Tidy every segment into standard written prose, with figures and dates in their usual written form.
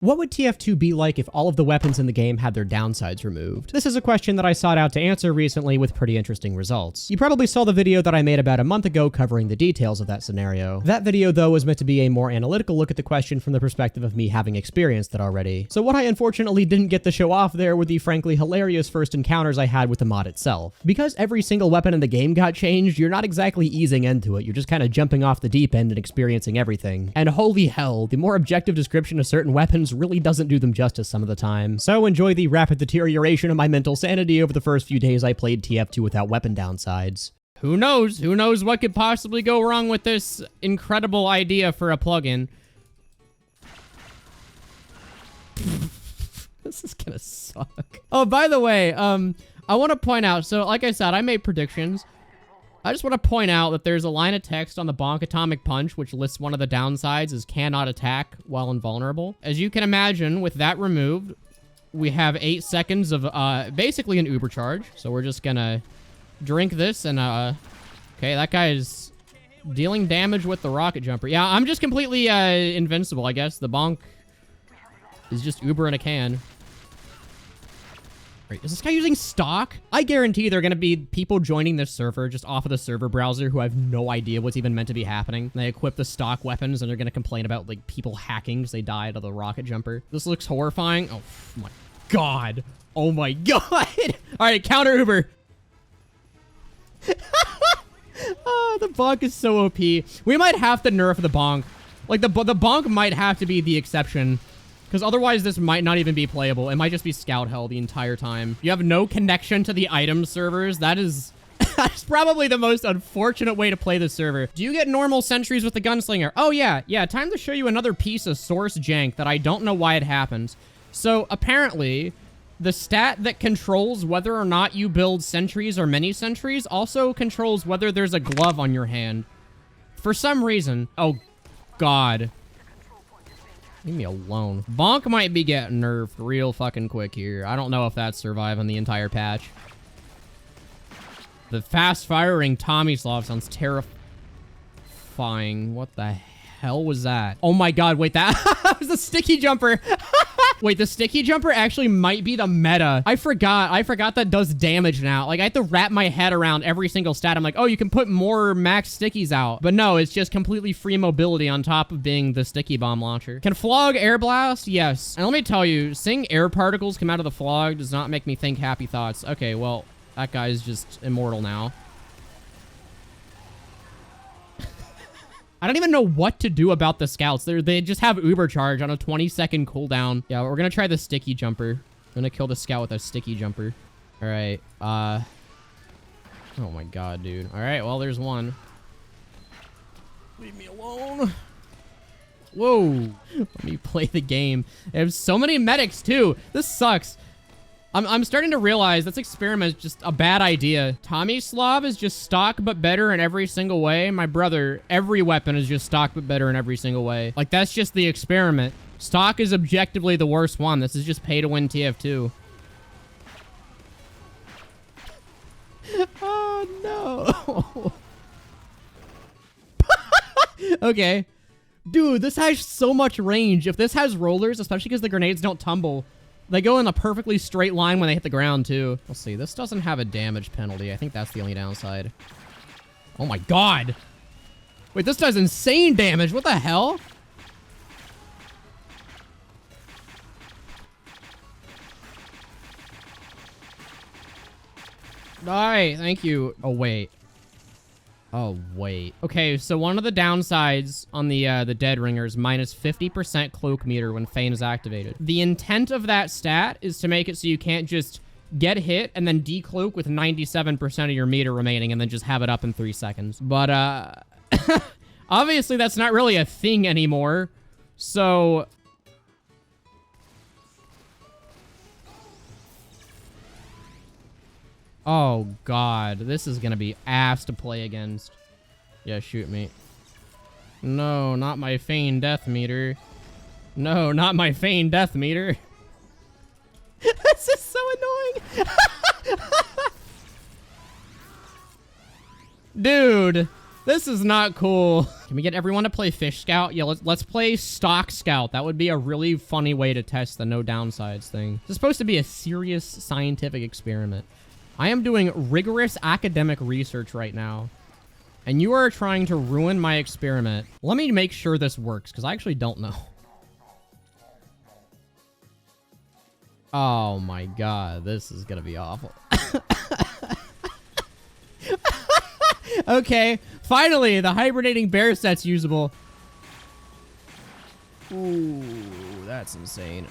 What would TF2 be like if all of the weapons in the game had their downsides removed? This is a question that I sought out to answer recently with pretty interesting results. You probably saw the video that I made about a month ago covering the details of that scenario. That video, though, was meant to be a more analytical look at the question from the perspective of me having experienced it already. So what I unfortunately didn't get to show off there were the frankly hilarious first encounters I had with the mod itself. Because every single weapon in the game got changed, you're not exactly easing into it, you're just kind of jumping off the deep end and experiencing everything. And holy hell, the more objective description of certain weapons really doesn't do them justice some of the time. So enjoy the rapid deterioration of my mental sanity over the first few days I played TF2 without weapon downsides. Who knows? Who knows what could possibly go wrong with this incredible idea for a plugin? This is gonna suck. Oh, by the way, I want to point out, so like I said, I made predictions. I just want to point out that there's a line of text on the Bonk Atomic Punch which lists one of the downsides as cannot attack while invulnerable. As you can imagine, with that removed, we have 8 seconds of basically an Uber charge. So we're just gonna drink this and okay, that guy is dealing damage with the rocket jumper. Yeah, I'm just completely invincible, I guess. The Bonk is just Uber in a can. Wait, is this guy using stock? I guarantee there are going to be people joining this server just off of the server browser who have no idea what's even meant to be happening. They equip the stock weapons and they're going to complain about like people hacking because they died of the rocket jumper. This looks horrifying. Oh my god. Oh my god. All right, counter Uber. Oh, the bonk is so OP. We might have to nerf the bonk. Like the bonk might have to be the exception. Because otherwise, this might not even be playable. It might just be scout hell the entire time. You have no connection to the item servers. That's probably the most unfortunate way to play this server. Do you get normal sentries with the gunslinger? Oh, yeah. Yeah, time to show you another piece of source jank that I don't know why it happens. So, apparently, the stat that controls whether or not you build sentries or mini sentries also controls whether there's a glove on your hand. For some reason. Oh, God. Leave me alone. Bonk might be getting nerfed real fucking quick here. I don't know if that's surviving the entire patch. The fast-firing Tommy Slav sounds terrifying. What the hell was that? Oh my god, wait, that was the sticky jumper. Wait, the sticky jumper actually might be the meta. I forgot that does damage now. Like, I have to wrap my head around every single stat. I'm like, oh, you can put more max stickies out. But no, it's just completely free mobility on top of being the sticky bomb launcher. Can Flog air blast? Yes. And let me tell you, seeing air particles come out of the Flog does not make me think happy thoughts. Okay, well, that guy's just immortal now. I don't even know what to do about the scouts. They just have Uber charge on a 20-second cooldown. Yeah, we're gonna try the sticky jumper. I'm gonna kill the scout with a sticky jumper. All right. Oh my god, dude. All right, well, there's one. Leave me alone. Whoa. Let me play the game. They have so many medics, too. This sucks. I'm starting to realize this experiment is just a bad idea. Tommy Slav is just stock but better in every single way. My brother, every weapon is just stock but better in every single way. Like, that's just the experiment. Stock is objectively the worst one. This is just pay to win TF2. Oh, no. Okay. Dude, this has so much range. If this has rollers, especially because the grenades don't tumble, they go in a perfectly straight line when they hit the ground, too. Let's see. This doesn't have a damage penalty. I think that's the only downside. Oh, my God. Wait, this does insane damage. What the hell? All right. Thank you. Oh, wait. Oh, wait. Okay, so one of the downsides on the Dead Ringer is minus 50% cloak meter when Feign is activated. The intent of that stat is to make it so you can't just get hit and then decloak with 97% of your meter remaining and then just have it up in 3 seconds. But, obviously that's not really a thing anymore. So... Oh, God. This is gonna be ass to play against. Yeah, shoot me. No, not my Feign death meter. No, not my Feign death meter. This is so annoying. Dude, this is not cool. Can we get everyone to play Fish Scout? Yeah, let's play Stock Scout. That would be a really funny way to test the no downsides thing. This is supposed to be a serious scientific experiment. I am doing rigorous academic research right now, and you are trying to ruin my experiment. Let me make sure this works, because I actually don't know. Oh my god, this is gonna be awful. Okay, finally, the hibernating bear set's usable. Ooh, that's insane.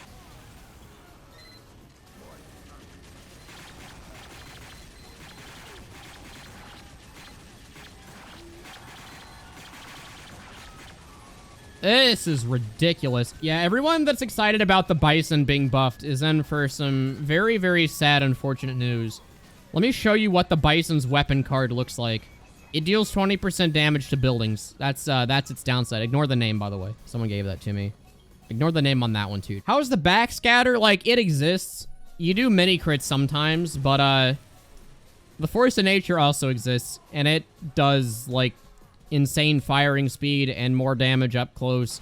This is ridiculous. Yeah, everyone that's excited about the bison being buffed is in for some very, very sad, unfortunate news. Let me show you what the bison's weapon card looks like. It deals 20% damage to buildings. That's its downside. Ignore the name, by the way. Someone gave that to me. Ignore the name on that one, too. How's the backscatter? Like, it exists. You do mini crits sometimes, but, the Force of Nature also exists, and it does, like, insane firing speed and more damage up close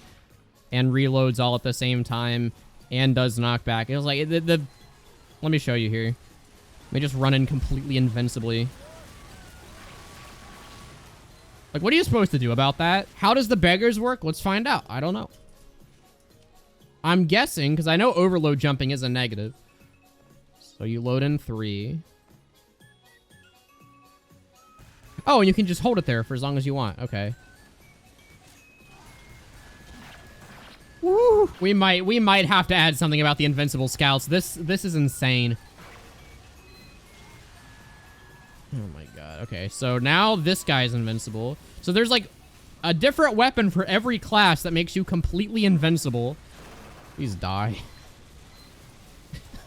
and reloads all at the same time and does knockback. It was like, let me show you here. Let me just run in completely invincibly. Like, what are you supposed to do about that? How does the beggars work? Let's find out. I don't know. I'm guessing, because I know overload jumping is a negative. So you load in 3. Oh, and you can just hold it there for as long as you want. Okay. Woo! We might have to add something about the invincible scouts. This is insane. Oh my god. Okay, so now this guy's invincible. So there's like a different weapon for every class that makes you completely invincible. Please die.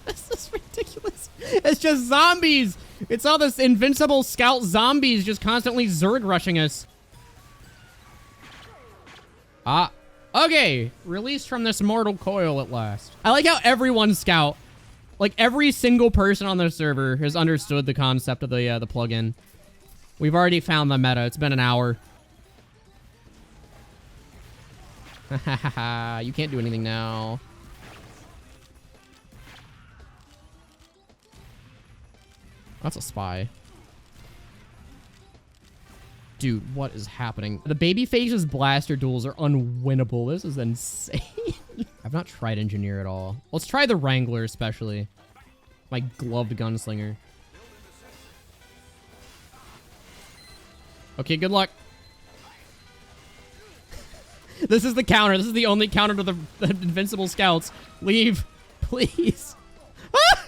This is ridiculous. It's just zombies. It's all this invincible scout zombies just constantly zerg rushing us. Okay. Released from this mortal coil at last. I like how everyone's scout, like every single person on the server has understood the concept of the plugin. We've already found the meta. It's been an hour. You can't do anything now. That's a spy. Dude, what is happening? The babyface's blaster duels are unwinnable. This is insane. I've not tried engineer at all. Let's try the Wrangler especially. My gloved gunslinger. Okay, good luck. This is the counter. This is the only counter to the invincible scouts. Leave, please. Ah!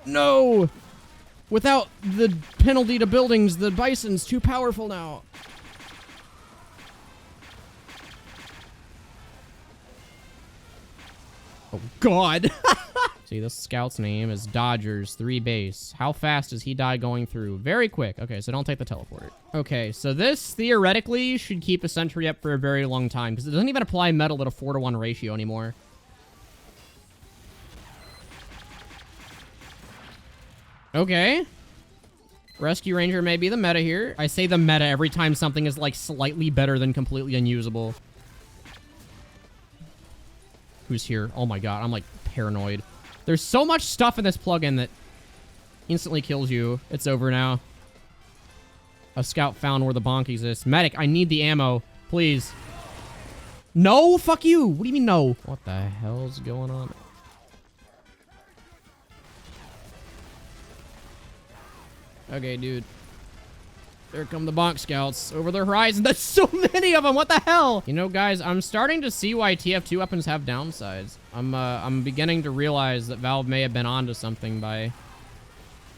No! Without the penalty to buildings, the bison's too powerful now. Oh, God. See, this scout's name is Dodgers 3 base. How fast does he die going through? Very quick. Okay, so don't take the teleport. Okay, so this theoretically should keep a sentry up for a very long time because it doesn't even apply metal at a 4-to-1 ratio anymore. Okay. Rescue Ranger may be the meta here. I say the meta every time something is, like, slightly better than completely unusable. Who's here? Oh my god, I'm, like, paranoid. There's so much stuff in this plugin that instantly kills you. It's over now. A scout found where the bonk exists. Medic, I need the ammo. Please. No? Fuck you. What do you mean no? What the hell's going on? Okay, dude. There come the bonk scouts over the horizon. That's so many of them. What the hell? You know, guys, I'm starting to see why TF2 weapons have downsides. I'm beginning to realize that Valve may have been onto something by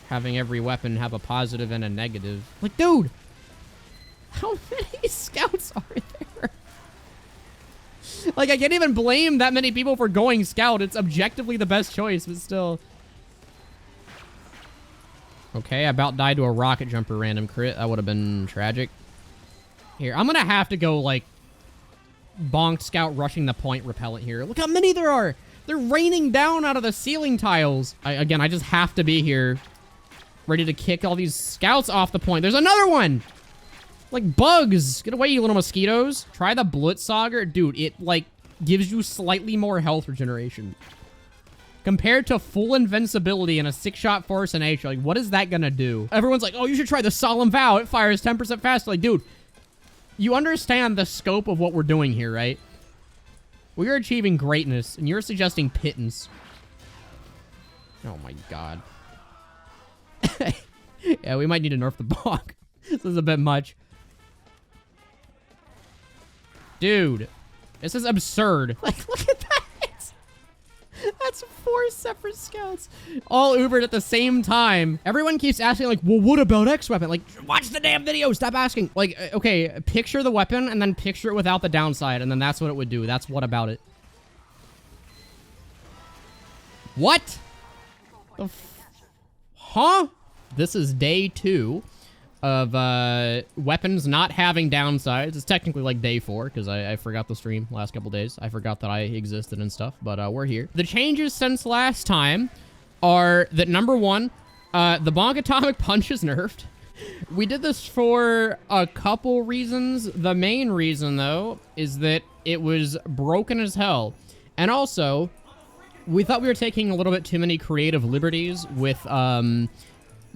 having every weapon have a positive and a negative. Like, dude, how many scouts are there? Like, I can't even blame that many people for going scout. It's objectively the best choice, but still. Okay, I about died to a rocket jumper random crit. That would have been tragic. Here, I'm gonna have to go, like, bonk scout rushing the point repellent here. Look how many there are! They're raining down out of the ceiling tiles. Again, I just have to be here ready to kick all these scouts off the point. There's another one! Like bugs! Get away, you little mosquitoes. Try the Blitzsager. Dude, it, like, gives you slightly more health regeneration. Compared to full invincibility and a 6-shot force and H, like, what is that gonna do? Everyone's like, oh, you should try the Solemn Vow. It fires 10% faster. Like, dude, you understand the scope of what we're doing here, right? We are achieving greatness, and you're suggesting pittance. Oh my god. Yeah, we might need to nerf the bonk. This is a bit much. Dude, this is absurd. Like, look at that. That's 4 separate scouts. All Ubered at the same time. Everyone keeps asking, like, well, what about X weapon? Like, watch the damn video. Stop asking. Like, okay, picture the weapon and then picture it without the downside, and then that's what it would do. That's what about it. What? Huh? This is day 2 of weapons not having downsides. It's technically like day 4 because I forgot the stream last couple days. I forgot that I existed and stuff, but we're here. The changes since last time are that number 1, the Bonk Atomic Punch is nerfed. We did this for a couple reasons. The main reason, though, is that it was broken as hell. And also, we thought we were taking a little bit too many creative liberties with,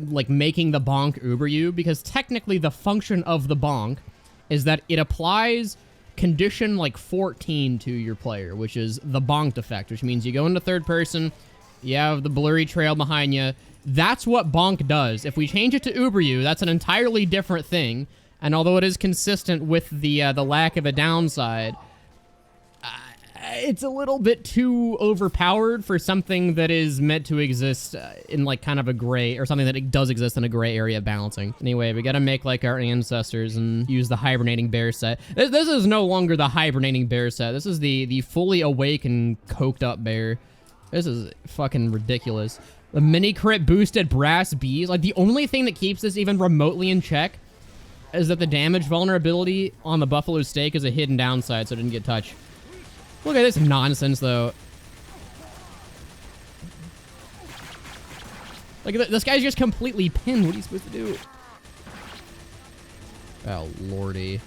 like, making the bonk uber you, because technically the function of the bonk is that it applies condition, like, 14 to your player, which is the bonked effect, which means you go into third person, you have the blurry trail behind you. That's what bonk does. If we change it to uber you, that's an entirely different thing, and although it is consistent with the lack of a downside, it's a little bit too overpowered for something that is meant to exist in, like, kind of a gray, or something that it does exist in a gray area of balancing. Anyway, we gotta make like our ancestors and use the hibernating bear set. This is no longer the hibernating bear set. This is the fully awake and coked up bear. This is fucking ridiculous. The mini crit boosted brass bees. Like, the only thing that keeps this even remotely in check is that the damage vulnerability on the buffalo steak is a hidden downside, so it didn't get touched. Look at this nonsense, though. Like, this guy's just completely pinned. What are you supposed to do? Oh, lordy.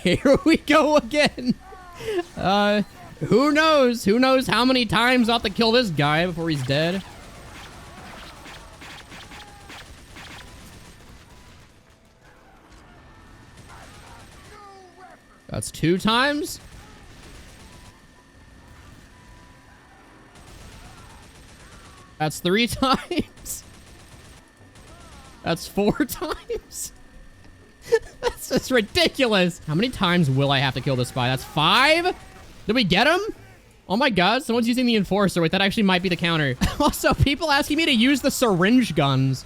Here we go again. Who knows? Who knows how many times I'll have to kill this guy before he's dead? That's 2 times? That's 3 times. That's 4 times. That's just ridiculous. How many times will I have to kill this spy? That's 5? Did we get him? Oh my god, someone's using the enforcer. Wait, that actually might be the counter. Also, people asking me to use the syringe guns.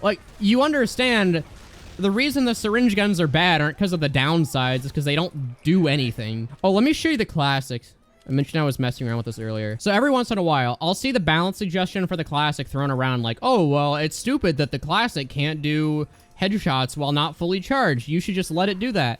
Like, you understand, the reason the syringe guns are bad aren't because of the downsides. It's because they don't do anything. Oh, let me show you the classics. I mentioned I was messing around with this earlier. So every once in a while, I'll see the balance suggestion for the classic thrown around like, oh, well, it's stupid that the classic can't do headshots while not fully charged. You should just let it do that.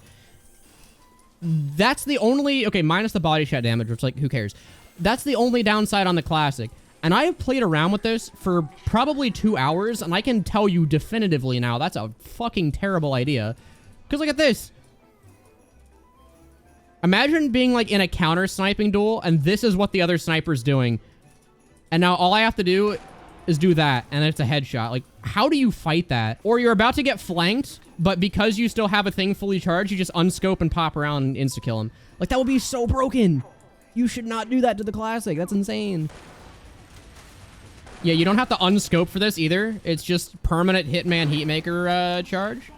That's the only... Okay, minus the body shot damage, which, like, who cares? That's the only downside on the classic. And I have played around with this for probably 2 hours, and I can tell you definitively now that's a fucking terrible idea. Because look at this. Imagine being, like, in a counter-sniping duel, and this is what the other sniper's doing. And now all I have to do is do that, and it's a headshot. Like, how do you fight that? Or you're about to get flanked, but because you still have a thing fully charged, you just unscope and pop around and insta-kill him. Like, that would be so broken. You should not do that to the classic. That's insane. Yeah, you don't have to unscope for this either. It's just permanent Hitman Heatmaker charge.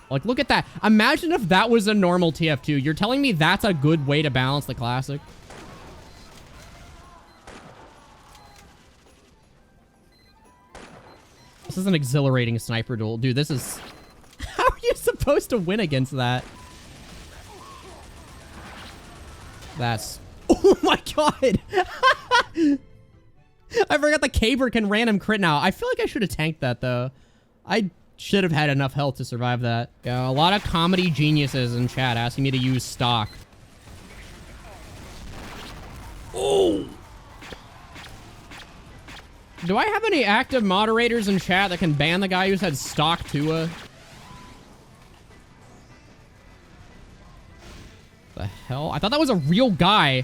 Like, look at that. Imagine if that was a normal TF2. You're telling me that's a good way to balance the classic? This is an exhilarating sniper duel. Dude, this is... How are you supposed to win against that? That's... Oh my god! I forgot the Caber can random crit now. I feel like I should have tanked that, though. I should have had enough health to survive that. Yeah, a lot of comedy geniuses in chat asking me to use stock. Oh! Do I have any active moderators in chat that can ban the guy who said stock Tua? The hell? I thought that was a real guy.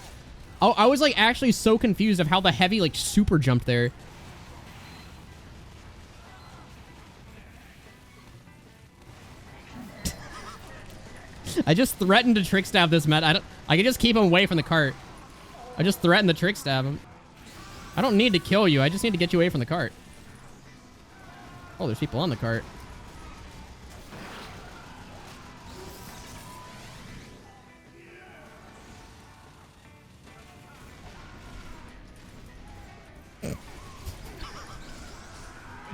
Oh, I was like actually so confused of how the heavy like super jumped there. I just threatened to trick stab this Met. I can just keep him away from the cart. I just threatened to trick stab him. I don't need to kill you. I just need to get you away from the cart. Oh, there's people on the cart.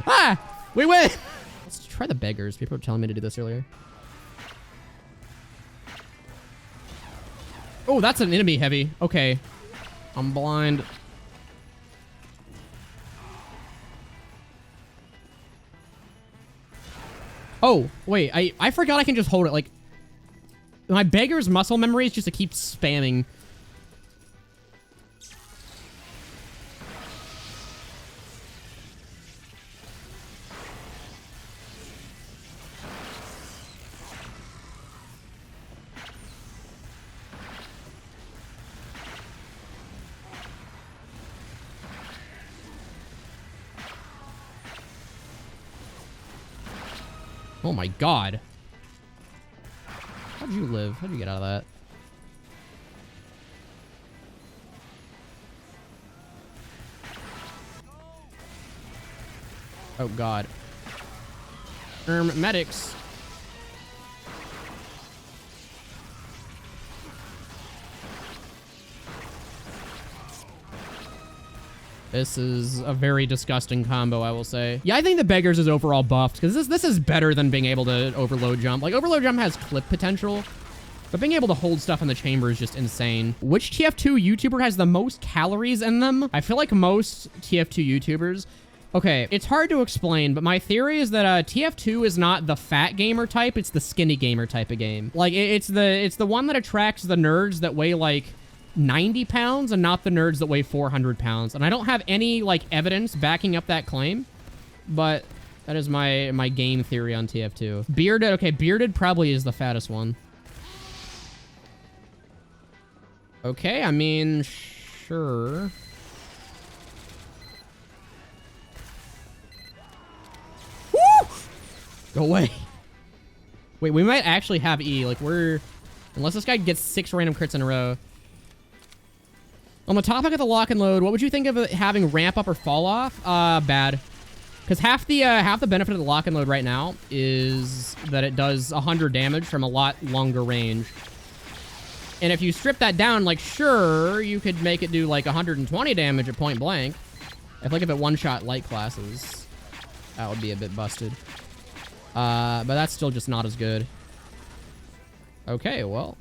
Ah! We win! Let's try the beggars. People were telling me to do this earlier. Oh, that's an enemy heavy. Okay. I'm blind. Oh, wait. I forgot I can just hold it. Like, my beggar's muscle memory is just to keep spamming. Oh my god. How'd you live? How'd you get out of that? Oh god. Medics. This is a very disgusting combo, I will say. Yeah, I think the Beggars is overall buffed, because this is better than being able to overload jump. Like, overload jump has clip potential, but being able to hold stuff in the chamber is just insane. Which TF2 YouTuber has the most calories in them? I feel like most TF2 YouTubers... Okay, it's hard to explain, but my theory is that TF2 is not the fat gamer type, it's the skinny gamer type of game. Like, it's the one that attracts the nerds that weigh, like, 90 pounds and not the nerds that weigh 400 pounds. And I don't have any, like, evidence backing up that claim, but that is my game theory on TF2. Bearded, okay, Bearded probably is the fattest one. Okay, I mean, sure. Woo! Go away. Wait, we might actually have E. Like, unless this guy gets 6 random crits in a row. On the topic of the lock and load, what would you think of it having ramp up or fall off? Bad. Because half the benefit of the lock and load right now is that it does 100 damage from a lot longer range. And if you strip that down, like, sure, you could make it do, like, 120 damage at point blank. I feel like if it one-shot light classes, that would be a bit busted. But that's still just not as good. Okay, well...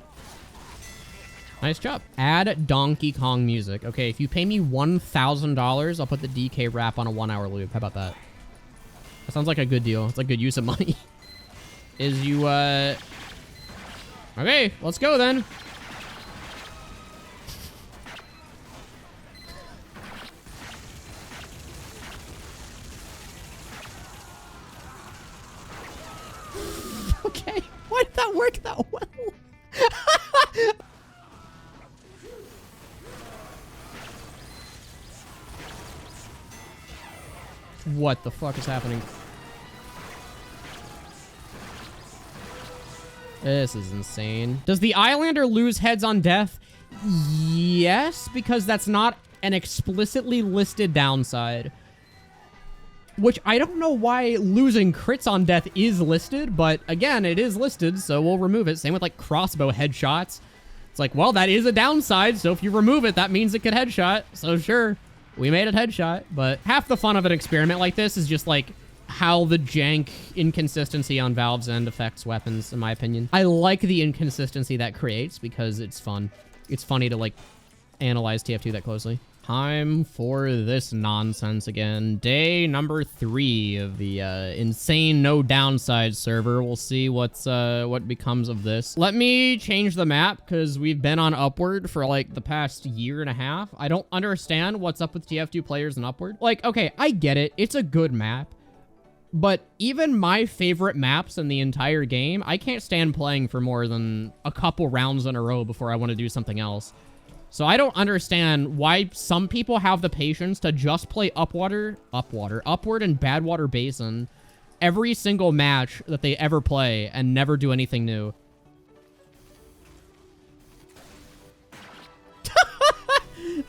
Nice job. Add Donkey Kong music. Okay, if you pay me $1,000, I'll put the DK rap on a 1-hour loop. How about that? That sounds like a good deal. It's like good use of money. Okay, let's go then. Okay, why did that work that well? What the fuck is happening? This is insane. Does the Islander lose heads on death? Yes, because that's not an explicitly listed downside. Which I don't know why losing crits on death is listed, but again, it is listed, so we'll remove it. Same with like crossbow headshots. It's like, well, that is a downside, so if you remove it, that means it could headshot, so sure. We made it headshot, but half the fun of an experiment like this is just like how the jank inconsistency on Valve's end affects weapons, in my opinion. I like the inconsistency that creates because it's fun. It's funny to like analyze TF2 that closely. Time for this nonsense again. Day number 3 of the insane no downside server. We'll see what becomes of this. Let me change the map because we've been on Upward for like the past year and a half. I don't understand what's up with TF2 players in Upward. Like, okay, I get it. It's a good map. But even my favorite maps in the entire game, I can't stand playing for more than a couple rounds in a row before I want to do something else. So I don't understand why some people have the patience to just play Upward and Badwater Basin every single match that they ever play and never do anything new.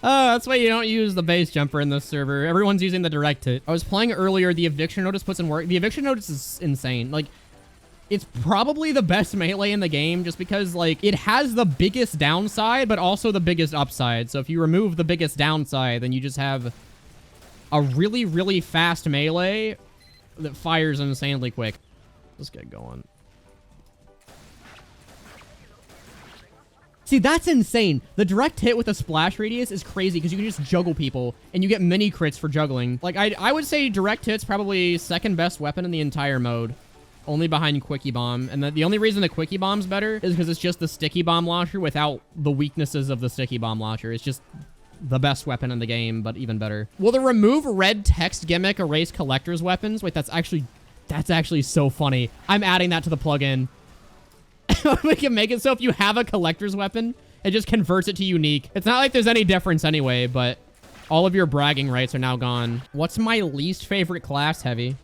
Oh, that's why you don't use the base jumper in this server. Everyone's using the direct hit. I was playing earlier, the eviction notice puts in work. The eviction notice is insane. Like, it's probably the best melee in the game just because, like, it has the biggest downside, but also the biggest upside. So if you remove the biggest downside, then you just have a really, really fast melee that fires insanely quick. Let's get going. See, that's insane. The direct hit with the splash radius is crazy because you can just juggle people and you get mini crits for juggling. Like, I would say direct hit's probably second best weapon in the entire mode. Only behind Quickie Bomb. And the only reason the Quickie Bomb's better is because it's just the Sticky Bomb launcher without the weaknesses of the Sticky Bomb launcher. It's just the best weapon in the game, but even better. Will the remove red text gimmick erase collector's weapons? Wait, that's actually so funny. I'm adding that to the plugin. We can make it so if you have a collector's weapon, it just converts it to unique. It's not like there's any difference anyway, but all of your bragging rights are now gone. What's my least favorite class? Heavy.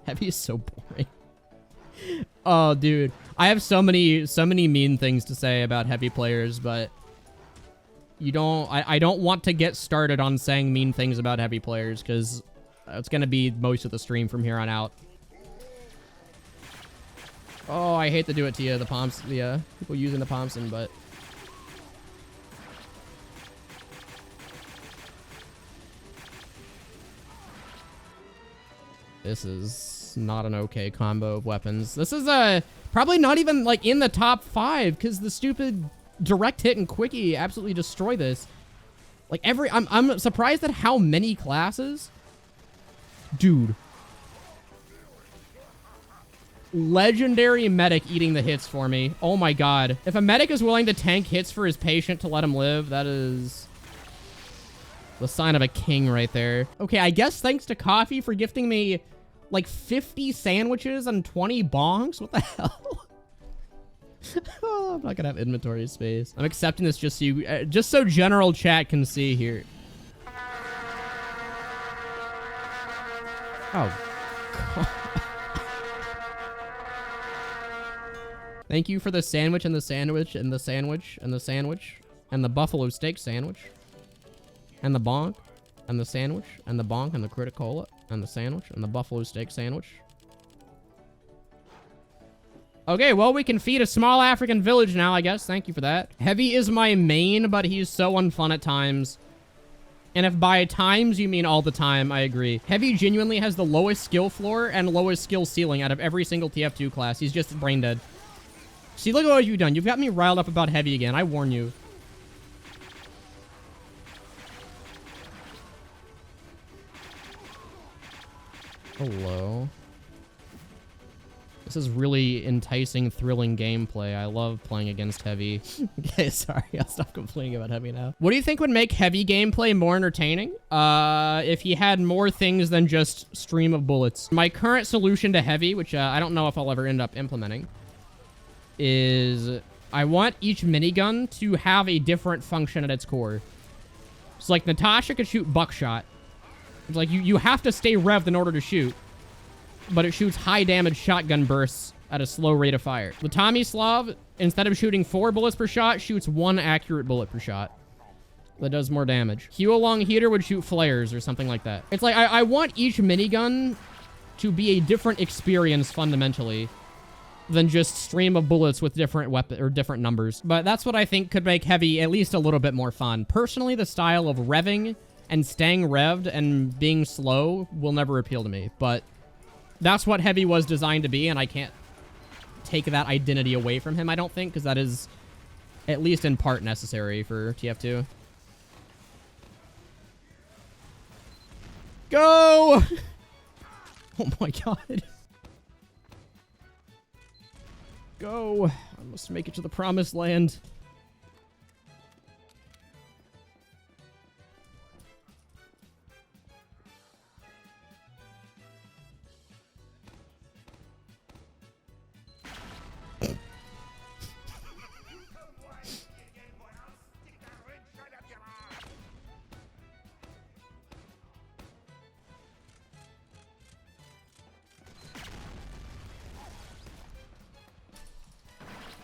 Heavy is so boring. Oh, dude. I have so many mean things to say about heavy players, but I don't want to get started on saying mean things about heavy players because it's going to be most of the stream from here on out. Oh, I hate to do it to you, the people using the Pomson, but this is not an okay combo of weapons. This is probably not even like in the top 5 because the stupid direct hit and quickie absolutely destroy this. Like I'm surprised at how many classes, dude. Legendary medic eating the hits for me. Oh my god. If a medic is willing to tank hits for his patient to let him live, that is the sign of a king right there. Okay, I guess thanks to Coffee for gifting me like 50 sandwiches and 20 bongs. What the hell? Oh, I'm not gonna have inventory space. I'm accepting this just so general chat can see here. Oh, God. Thank you for the sandwich and the sandwich and the sandwich and the sandwich and the buffalo steak sandwich and the bonk and the sandwich and the bonk and the criticola and the sandwich and the buffalo steak sandwich. Okay, well, we can feed a small African village now, I guess. Thank you for that. Heavy is my main, but he's so unfun at times. And if by times you mean all the time, I agree. Heavy genuinely has the lowest skill floor and lowest skill ceiling out of every single TF2 class. He's just brain dead. See, look at what you've done. You've got me riled up about Heavy again. I warn you. Hello. This is really enticing, thrilling gameplay. I love playing against Heavy. Okay, sorry. I'll stop complaining about Heavy now. What do you think would make Heavy gameplay more entertaining? If he had more things than just stream of bullets. My current solution to Heavy, which I don't know if I'll ever end up implementing, is I want each minigun to have a different function at its core. So, like, Natasha could shoot buckshot. It's like, you have to stay revved in order to shoot. But it shoots high damage shotgun bursts at a slow rate of fire. The Tomislav, instead of shooting 4 bullets per shot, shoots 1 accurate bullet per shot. That does more damage. Huolong Heater would shoot flares or something like that. It's like, I want each minigun to be a different experience fundamentally than just stream of bullets with different weapon or different numbers. But that's what I think could make Heavy at least a little bit more fun. Personally, the style of revving and staying revved and being slow will never appeal to me. But that's what Heavy was designed to be, and I can't take that identity away from him, I don't think, because that is at least in part necessary for TF2. Go! Oh my god. Go. I must make it to the promised land.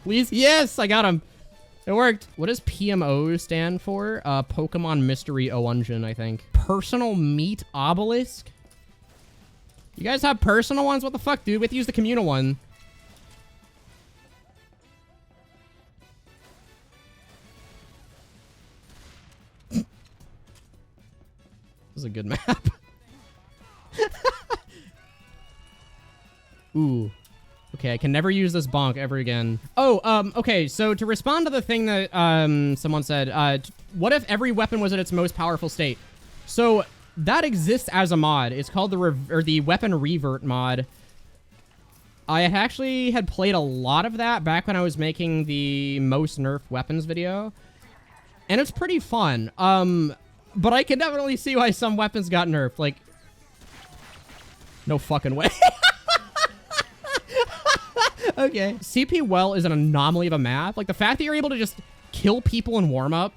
Please? Yes, I got him. It worked. What does PMO stand for? Pokemon Mystery O-Ungeon, I think. Personal Meat Obelisk? You guys have personal ones? What the fuck, dude? We have to use the communal one. This is a good map. Ooh. Okay, I can never use this bonk ever again. Oh, okay, so to respond to the thing that, someone said, what if every weapon was at its most powerful state? So, that exists as a mod. It's called the Weapon Revert mod. I actually had played a lot of that back when I was making the most nerfed weapons video. And it's pretty fun. But I can definitely see why some weapons got nerfed. Like, no fucking way. Okay. CP Well is an anomaly of a map. Like, the fact that you're able to just kill people in warm-up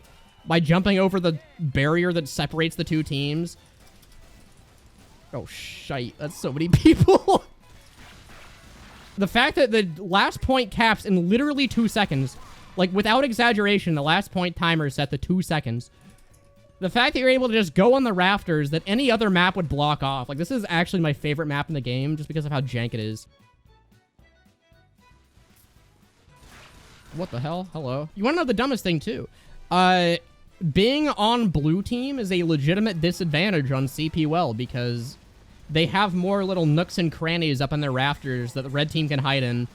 by jumping over the barrier that separates the two teams. Oh, shite. That's so many people. The fact that the last point caps in literally 2 seconds. Like, without exaggeration, the last point timer is set to 2 seconds. The fact that you're able to just go on the rafters that any other map would block off. Like, this is actually my favorite map in the game just because of how jank it is. What the hell? Hello. You want to know the dumbest thing, too? Being on blue team is a legitimate disadvantage on CP Well because they have more little nooks and crannies up in their rafters that the red team can hide in.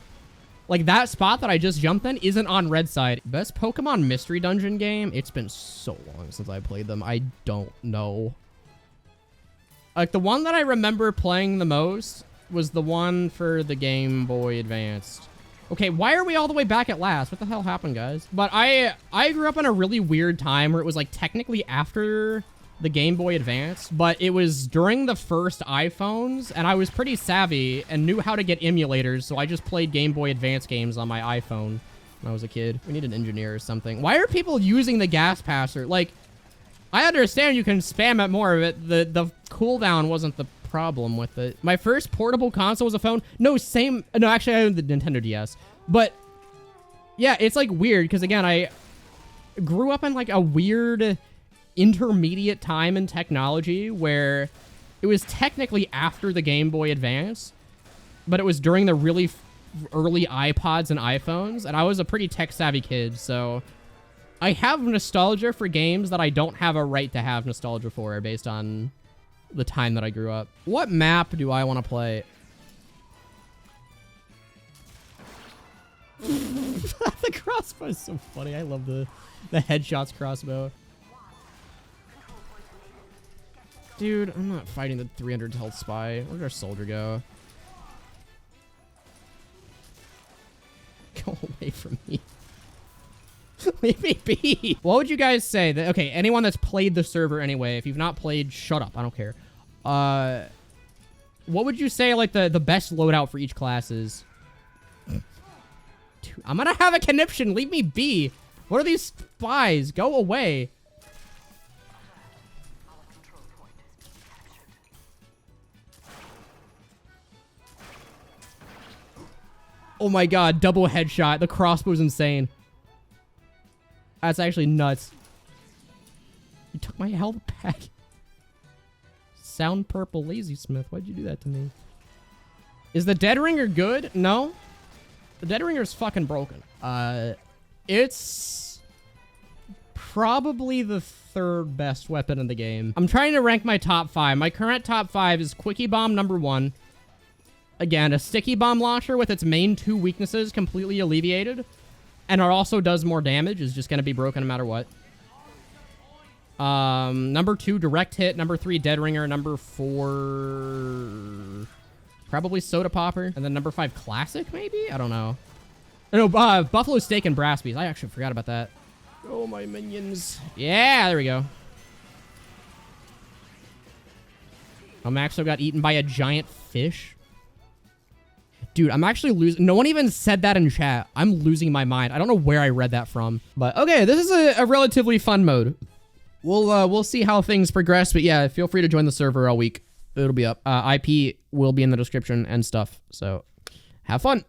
Like, that spot that I just jumped in isn't on red side. Best Pokemon Mystery Dungeon game? It's been so long since I played them. I don't know. Like, the one that I remember playing the most was the one for the Game Boy Advanced. Okay, why are we all the way back at last? What the hell happened, guys? But I grew up in a really weird time where it was, like, technically after the Game Boy Advance, but it was during the first iPhones, and I was pretty savvy and knew how to get emulators, so I just played Game Boy Advance games on my iPhone when I was a kid. We need an engineer or something. Why are people using the gas passer? Like, I understand you can spam it more, but the cooldown wasn't the problem with it. My first portable console was a phone. No, actually I owned the Nintendo DS. But yeah, it's like weird because again, I grew up in like a weird intermediate time in technology where it was technically after the Game Boy Advance, but it was during the really early iPods and iPhones, and I was a pretty tech-savvy kid, so I have nostalgia for games that I don't have a right to have nostalgia for based on the time that I grew up. What map do I want to play? The crossbow is so funny. I love the headshots crossbow. Dude, I'm not fighting the 300 health spy. Where'd our soldier go? Go away from me. Leave me be. What would you guys say? That, okay, anyone that's played the server anyway, if you've not played, shut up. I don't care. What would you say, like, the best loadout for each class is? Dude, I'm gonna have a conniption. Leave me be. What are these spies? Go away. Oh my god, double headshot. The crossbow's insane. That's actually nuts. You took my health back. Sound purple lazy smith. Why'd you do that to me? Is the dead ringer good? No. The dead ringer's fucking broken. It's probably the third best weapon in the game. I'm trying to rank my top 5. My current top 5 is Quickie Bomb #1. Again, a sticky bomb launcher with its main 2 weaknesses completely alleviated. And it also does more damage. Is just going to be broken no matter what. Number 2, direct hit. Number 3, dead ringer. Number 4, probably soda popper. And then number 5, classic, maybe? I don't know. No, buffalo steak and brass bees. I actually forgot about that. Oh, my minions. Yeah, there we go. Oh, Maxo got eaten by a giant fish. Dude, I'm actually losing. No one even said that in chat. I'm losing my mind. I don't know where I read that from. But okay, this is a relatively fun mode. We'll see how things progress. But yeah, feel free to join the server all week. It'll be up. IP will be in the description and stuff. So have fun.